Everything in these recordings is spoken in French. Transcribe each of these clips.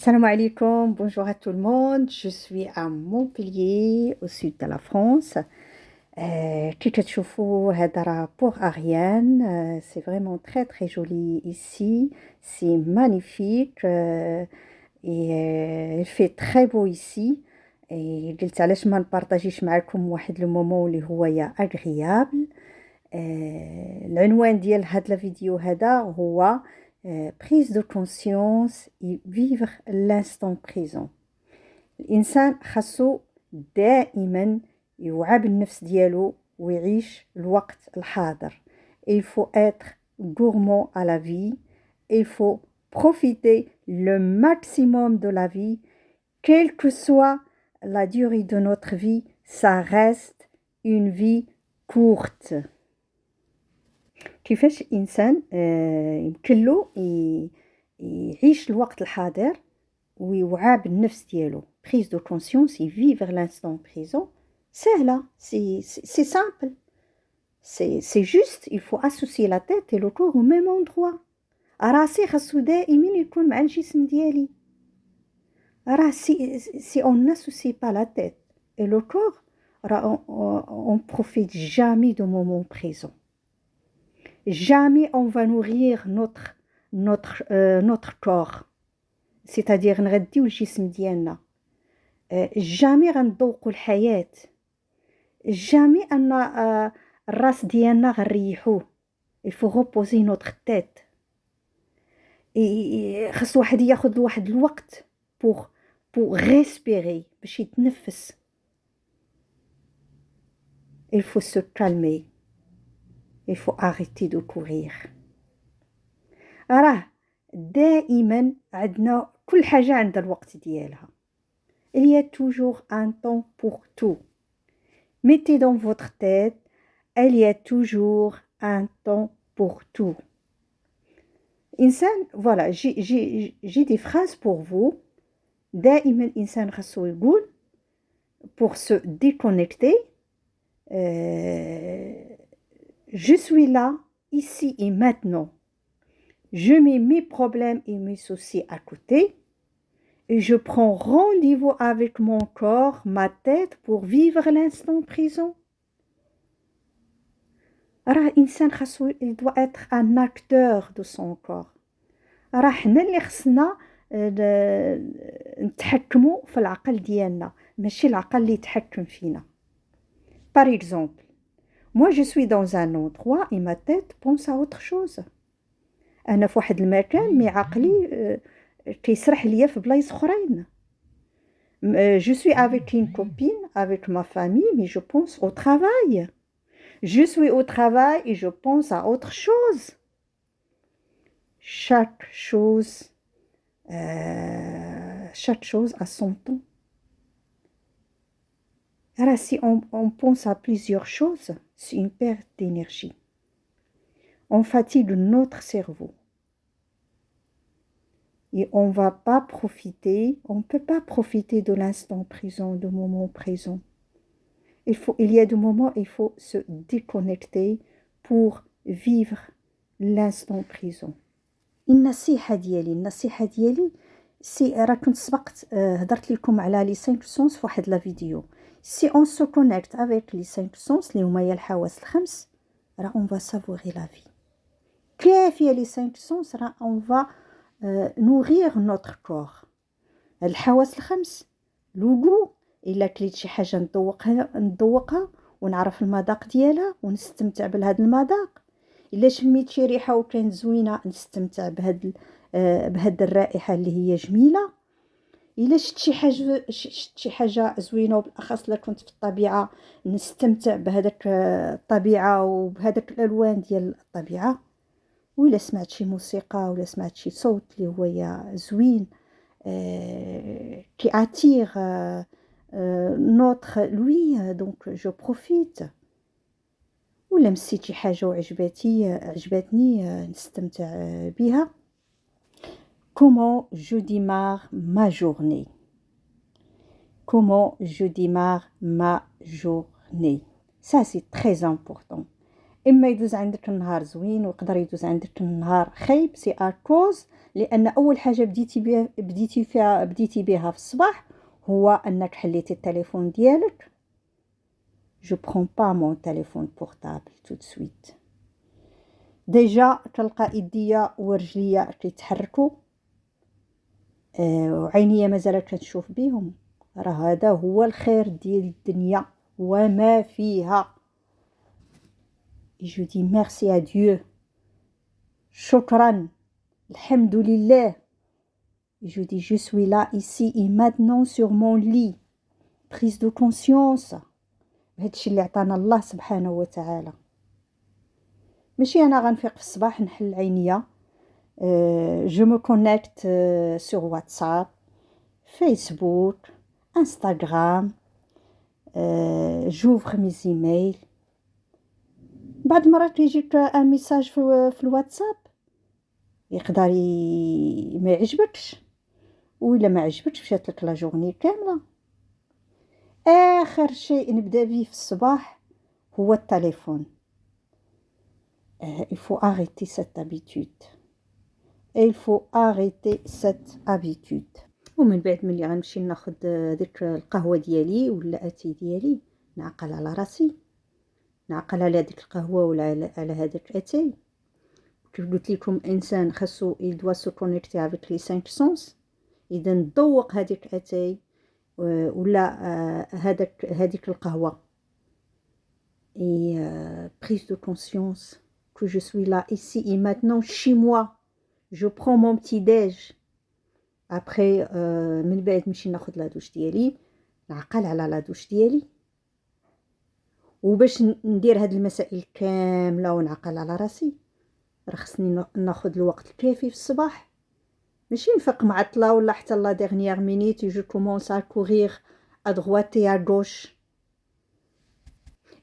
Salam alaikum, bonjour à tout le monde. Je suis à Montpellier, au sud de la France. كي كتشوفوا هذا راه pour Ariane. C'est vraiment très très joli ici. C'est magnifique. Il fait très beau ici. قلت علاش ما نبارطاجيش معكم واحد لو مومون اللي هو يا agréable. العنوان ديال هاد الفيديو هذا هو prise de conscience et vivre l'instant présent. الإنسان خاصو دائما يوعى بالنفس ديالو ويعيش الوقت الحاضر. Il faut être gourmand à la vie. Il faut profiter le maximum de la vie. Quelle que soit la durée de notre vie, ça reste une vie courte. كيفاش الانسان يمكن له يعيش الوقت الحاضر ويوعى بالنفس ديالو. prise de conscience et vivre l'instant présent سهله. c'est simple, c'est juste. il faut associer la tête et le corps au même endroit. راسي خاصو دائما يكون مع الجسم ديالي. راه si on n'associe pas la tête et le corps, on profite jamais du moment présent. Jamais on va nourrir notre corps, c'est-à-dire نغديو الجسم ديالنا. jamais غنذوقوا الحياة. jamais أن الراس ديالنا غنريحوه. il faut reposer notre tête. خاص واحد ياخذ واحد الوقت pour respirer باش يتنفس. il faut se calmer. il faut arrêter de courir. راه دائما عندنا كل حاجة عندها الوقت ديالها. il y a toujours un temps pour tout. mettez dans votre tête, il y a toujours un temps pour tout. إنسان voilà, j'ai des phrases pour vous. دائما الإنسان خاصو يقول pour se déconnecter. Je suis là, ici et maintenant. Je mets mes problèmes et mes soucis à côté et je prends rendez-vous avec mon corps, ma tête pour vivre l'instant présent. راه إنسان خاصو il doit être un acteur de son corps. راه حنا اللي خصنا نتحكموا في العقل ديالنا، ماشي العقل اللي يتحكم فينا. Par exemple, moi je suis dans un endroit et ma tête pense à autre chose. أنا في واحد المكان مي عقلي كيسرح ليا في بلايص أخرين. Je suis avec une copine, avec ma famille, mais je pense au travail. Je suis au travail et je pense à autre chose. Chaque chose a son temps. Alors si on pense à plusieurs choses, c'est une perte d'énergie. On fatigue notre cerveau. Et on va pas profiter, on ne peut pas profiter de l'instant présent, du moment présent. Il y a des moments où il faut se déconnecter pour vivre l'instant présent. النصيحة ديالي سي راه كنت سبقت هضرت لكم على لي 5 سونس في واحد لا فيديو. سي اون سو كونيكت افيك لي 5 سونس اللي هما هي الحواس الخمس، راه اون فا سافوري لا في. كيف هي لي 5 سونس؟ راه اون فا نوغير نوتر كور. الحواس الخمس لوغو، الا كليت شي حاجه نذوقها ونعرف المذاق ديالها ونستمتع بهذا المذاق. الا شميت شي ريحه وكانت زوينه نستمتع بهاد الرائحه اللي هي جميله. الا شفت شي حاجه زوينه وبالاخص لا كنت في الطبيعه نستمتع بهذاك الطبيعه وبهذاك الالوان ديال الطبيعه. وإلا سمعت شي موسيقى ولا سمعت شي صوت اللي هو يا زوين qui attire notre lui, donc je profite. ولا مسيت شي حاجه وعجبتني نستمتع بها. Comment je démarre ma journée? Comment je démarre ma journée? Ça c'est très important. إما يدوز عندك النهار زوين ويقدر يدوز عندك النهار خايب، سي أكوز لأن أول حاجة بديتي بها في الصباح هو أنك حليتي التليفون ديالك. جو برون با مون تليفون بورتابل تو دو سويت. ديجا تلقى ايديا ورجليا كيتحركوا، وعينيا مازالت كتشوف بيهم. راه هذا هو الخير ديال الدنيا وما فيها. جو دي ميرسي ا ديو، شكرا، الحمد لله. Je dis je suis là ici et maintenant sur mon lit. Prise de conscience. هادشي اللي عطانا الله سبحانه وتعالى. ماشي انا غنفيق في الصباح نحل عينيا. Je me connecte sur WhatsApp, Facebook, Instagram. J'ouvre mes emails. بعد مرات يجيك ان ميساج في الواتساب يقدر ما يعجبكش، وإلا ما عجبكش مشات لك لا جورني كامله. اخر شيء نبدا به في الصباح هو التليفون. il faut arrêter cette habitude. il faut arrêter cette habitude. ومن بعد ملي غنمشي ناخذ ديك القهوه ديالي ولا اتاي ديالي، نعقل على راسي، نعقل على ديك القهوه ولا على هذاك اتاي. كيف قلت لكم انسان خاصو يدوا سو كونيكتي افيك لي 5 سونس. اذا نذوق هذيك اتاي ولا هذيك القهوه. et prise de conscience que je suis là ici et maintenant chez moi. je prends mon petit déj. après من بعد نمشي ناخذ لا دوش ديالي، نعقل على لا دوش ديالي. وباش ندير هاد المسائل كامله ونعقل على راسي راه خصني ناخذ الوقت الكافي في الصباح. ماشي نفيق معطله ولا حتى لا ديرنيير مينيت جو كومونس ا كورير ا droite et à gauche.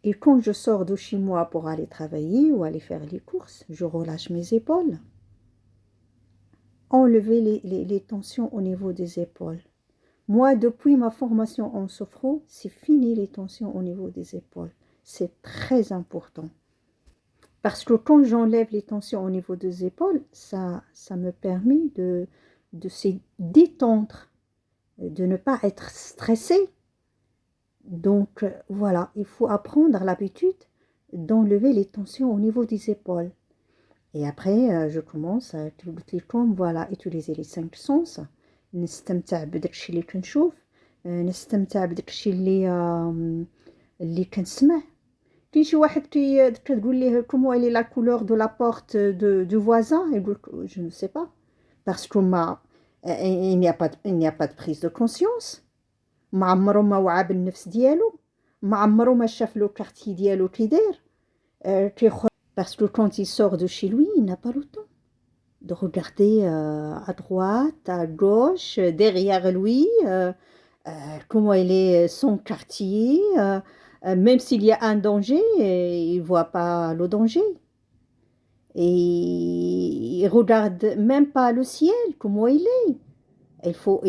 et quand je sors de chez moi pour aller travailler ou aller faire les courses, je relâche mes épaules. Enlever les tensions au niveau des épaules. Moi, depuis ma formation en sophro, c'est fini les tensions au niveau des épaules. C'est très important. Parce que quand j'enlève les tensions au niveau des épaules, ça me permet de se détendre, de ne pas être stressé. Donc voilà, il faut apprendre l'habitude d'enlever les tensions au niveau des épaules. Et après, je commence à voilà, utiliser les 5 sens. نستمتع بداكشي اللي كنشوف، نستمتع بداكشي اللي كنسمع. كاين شي واحد كتقول ليه comment elle est la couleur de la porte du voisin، يقول je ne sais pas parce que il n'y a pas de prise de conscience. ما عمرو ما وعى بالنفس ديالو، ما عمرو ما شاف لو كارتي ديالو كي داير. Parce que quand il sort de chez lui, il n'a pas le temps de regarder à droite, à gauche, derrière lui, comment il est son quartier. Même s'il y a un danger, il ne voit pas le danger. Et il ne regarde même pas le ciel, comment il est.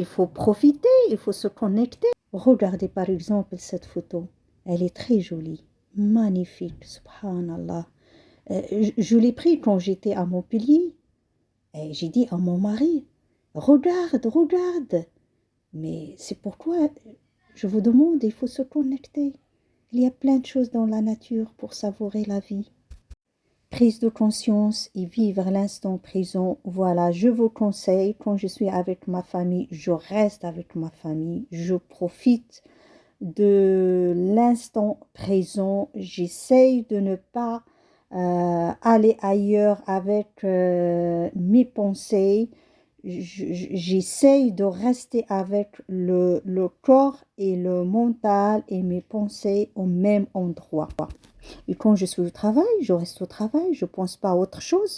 Il faut profiter, il faut se connecter. Regardez par exemple cette photo. Elle est très jolie, magnifique, subhanallah. Je l'ai pris quand j'étais à Montpellier. Et j'ai dit à mon mari, regarde, regarde. Mais c'est pourquoi je vous demande, il faut se connecter. Il y a plein de choses dans la nature pour savourer la vie. Prise de conscience et vivre l'instant présent. Voilà, je vous conseille, quand je suis avec ma famille, je reste avec ma famille. Je profite de l'instant présent. J'essaye de ne pas aller ailleurs avec mes pensées. J'essaye de rester avec le corps et le mental et mes pensées au même endroit. Et quand je suis au travail, je reste au travail, je ne pense pas à autre chose.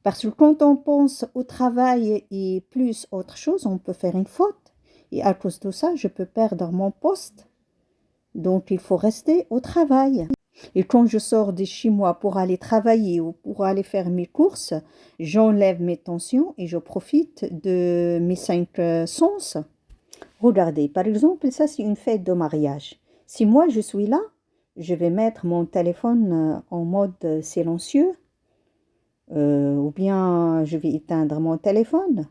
Parce que quand on pense au travail et plus autre chose, on peut faire une faute. Et à cause de ça, je peux perdre mon poste. Donc il faut rester au travail. Et quand je sors de chez moi pour aller travailler ou pour aller faire mes courses, j'enlève mes tensions et je profite de mes 5 sens. Regardez, par exemple, ça c'est une fête de mariage. Si moi je suis là, je vais mettre mon téléphone en mode silencieux ou bien je vais éteindre mon téléphone.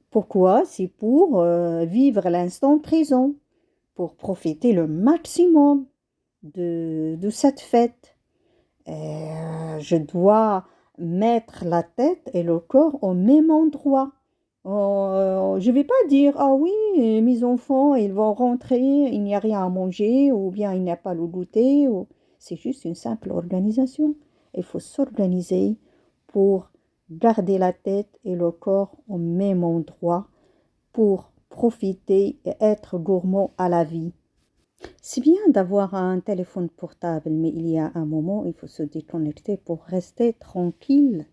Pourquoi? C'est pour vivre l'instant présent, pour profiter le maximum de cette fête. Je dois mettre la tête et le corps au même endroit. Je ne vais pas dire, ah oui, mes enfants, ils vont rentrer, il n'y a rien à manger, ou bien il n'y a pas le goûter. C'est juste une simple organisation. Il faut s'organiser pour garder la tête et le corps au même endroit pour profiter et être gourmand à la vie. C'est bien d'avoir un téléphone portable, mais il y a un moment, il faut se déconnecter pour rester tranquille.